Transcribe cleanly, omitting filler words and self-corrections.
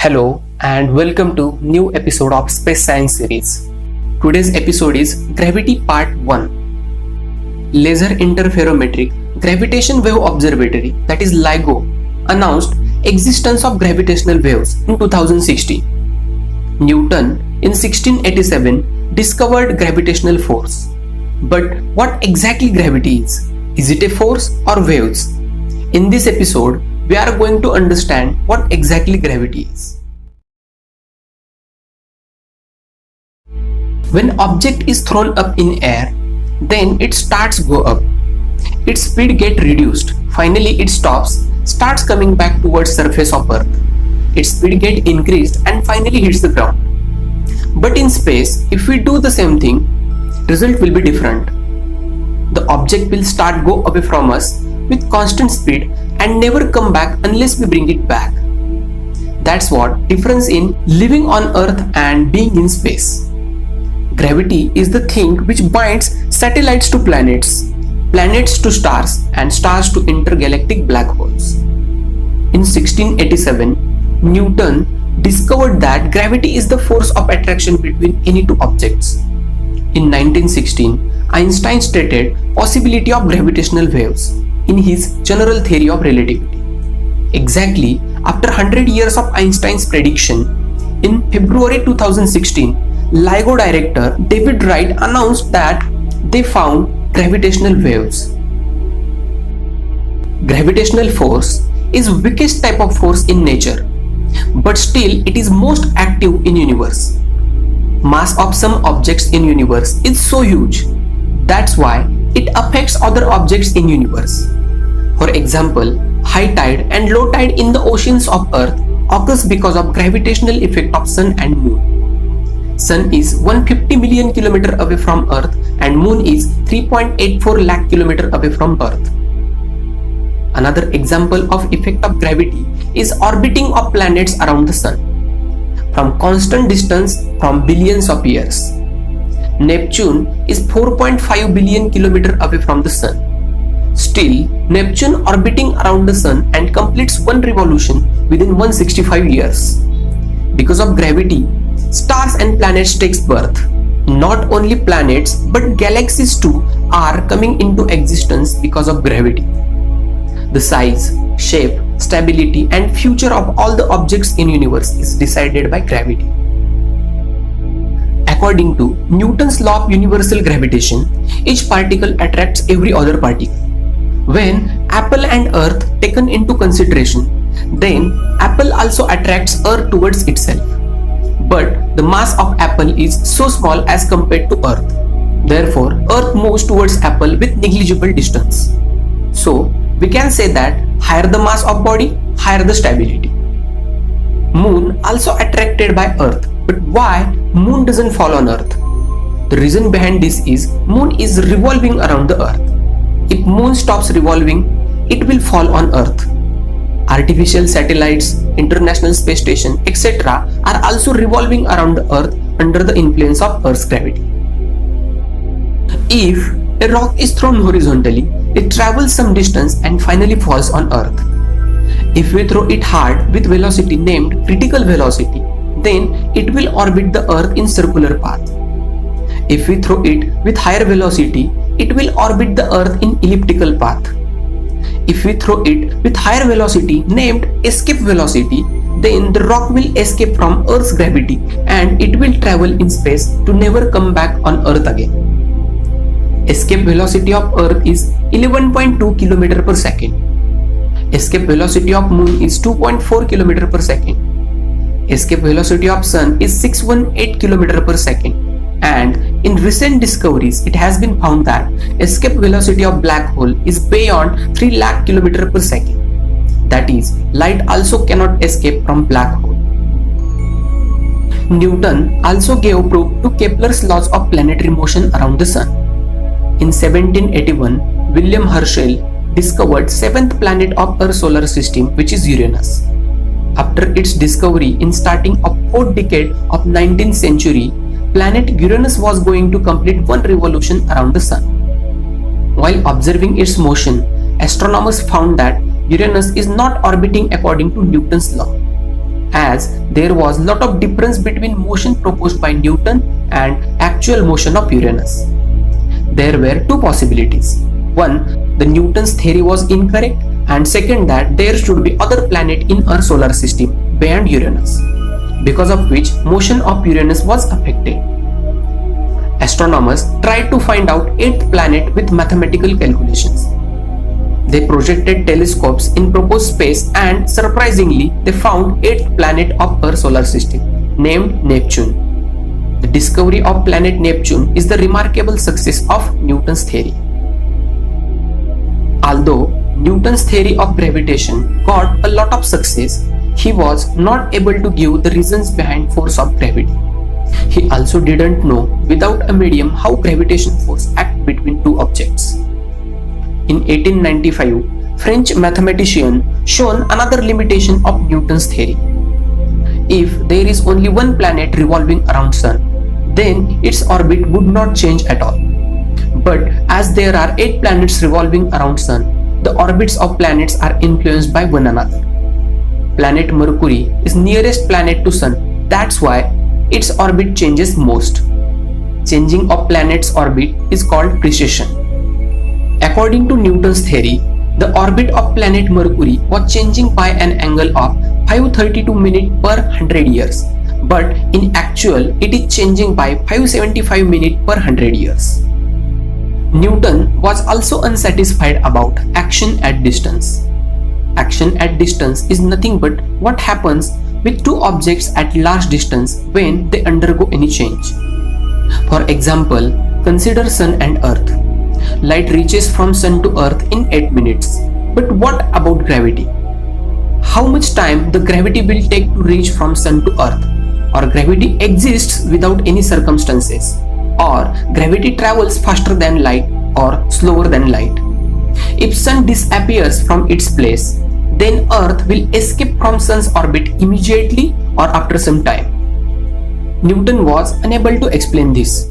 Hello and welcome to new episode of Space Science series. Today's episode is Gravity Part 1. Laser Interferometric Gravitation Wave Observatory, that is LIGO, announced existence of gravitational waves in 2016. Newton in 1687 discovered gravitational force. But what exactly gravity is? Is it a force or waves? In this episode, we are going to understand what exactly gravity is. When object is thrown up in air, then it starts go up. Its speed get reduced. Finally it starts coming back towards surface of earth. Its speed get increased and finally hits the ground. But in space, if we do the same thing, result will be different. The object will start go away from us with constant speed and never come back unless we bring it back. That's what difference in living on earth and being in space. Gravity is the thing which binds satellites to planets, planets to stars, and stars to intergalactic black holes. In 1687, Newton discovered that gravity is the force of attraction between any two objects. In 1916, Einstein stated possibility of gravitational waves in his general theory of relativity. Exactly after 100 years of Einstein's prediction, in February 2016, LIGO director David Wright announced that they found gravitational waves. Gravitational force is weakest type of force in nature, but still it is most active in universe. Mass of some objects in universe is so huge. That's why it affects other objects in universe. For example, high tide and low tide in the oceans of Earth occurs because of gravitational effect of Sun and Moon. Sun is 150 million km away from Earth and Moon is 3.84 lakh km away from Earth. Another example of effect of gravity is orbiting of planets around the Sun from constant distance from billions of years. Neptune is 4.5 billion km away from the Sun. Still, Neptune orbiting around the Sun and completes one revolution within 165 years. Because of gravity, stars and planets takes birth. Not only planets but galaxies too are coming into existence because of gravity. The size, shape, stability and future of all the objects in universe is decided by gravity. According to Newton's law of universal gravitation, each particle attracts every other particle. When apple and earth taken into consideration, then apple also attracts earth towards itself. But the mass of apple is so small as compared to earth. Therefore, earth moves towards apple with negligible distance. So, we can say that higher the mass of body, higher the stability. Moon also attracted by earth. But why moon doesn't fall on earth? The reason behind this is moon is revolving around the earth. If moon stops revolving, it will fall on earth. Artificial satellites, International Space Station, etc. are also revolving around the earth under the influence of earth's gravity. If a rock is thrown horizontally, it travels some distance and finally falls on earth. If we throw it hard with velocity named critical velocity, then it will orbit the earth in circular path. If we throw it with higher velocity, it will orbit the earth in elliptical path. If we throw it with higher velocity named escape velocity, then the rock will escape from earth's gravity and it will travel in space to never come back on earth again. Escape velocity of earth is 11.2 km per second. Escape velocity of moon is 2.4 km per second. Escape velocity of sun is 618 km per second. And in recent discoveries, it has been found that escape velocity of black hole is beyond 3 lakh km per second. That is, light also cannot escape from black hole. Newton also gave proof to Kepler's laws of planetary motion around the sun. In 1781, William Herschel discovered 7th planet of our solar system, which is Uranus. After its discovery in starting of 4th decade of 19th century, planet Uranus was going to complete one revolution around the sun. While observing its motion, astronomers found that Uranus is not orbiting according to Newton's law. as there was lot of difference between motion proposed by Newton and actual motion of Uranus. There were two possibilities. One, the Newton's theory was incorrect, and second, that there should be other planet in our solar system beyond Uranus, because of which motion of Uranus was affected. Astronomers tried to find out eighth planet with mathematical calculations. They projected telescopes in proposed space, and surprisingly they found eighth planet of our solar system named Neptune. The discovery of planet Neptune is the remarkable success of Newton's theory. Although Newton's theory of gravitation got a lot of success, he was not able to give the reasons behind force of gravity. He also didn't know without a medium how gravitation force act between two objects. In 1895, French mathematician shown another limitation of Newton's theory. If there is only one planet revolving around Sun, then its orbit would not change at all. But as there are 8 planets revolving around Sun, the orbits of planets are influenced by one another. Planet Mercury is nearest planet to Sun, that's why its orbit changes most. Changing of planet's orbit is called precession. According to Newton's theory, the orbit of planet Mercury was changing by an angle of 532 minutes per 100 years, but in actual it is changing by 575 minutes per 100 years. Newton was also unsatisfied about action at distance. Action at distance is nothing but what happens with two objects at large distance when they undergo any change. For example, consider Sun and Earth. Light reaches from Sun to Earth in 8 minutes. But what about gravity? How much time the gravity will take to reach from Sun to Earth? Or gravity exists without any circumstances? Or gravity travels faster than light or slower than light? If Sun disappears from its place, then Earth will escape from Sun's orbit immediately or after some time. Newton was unable to explain this.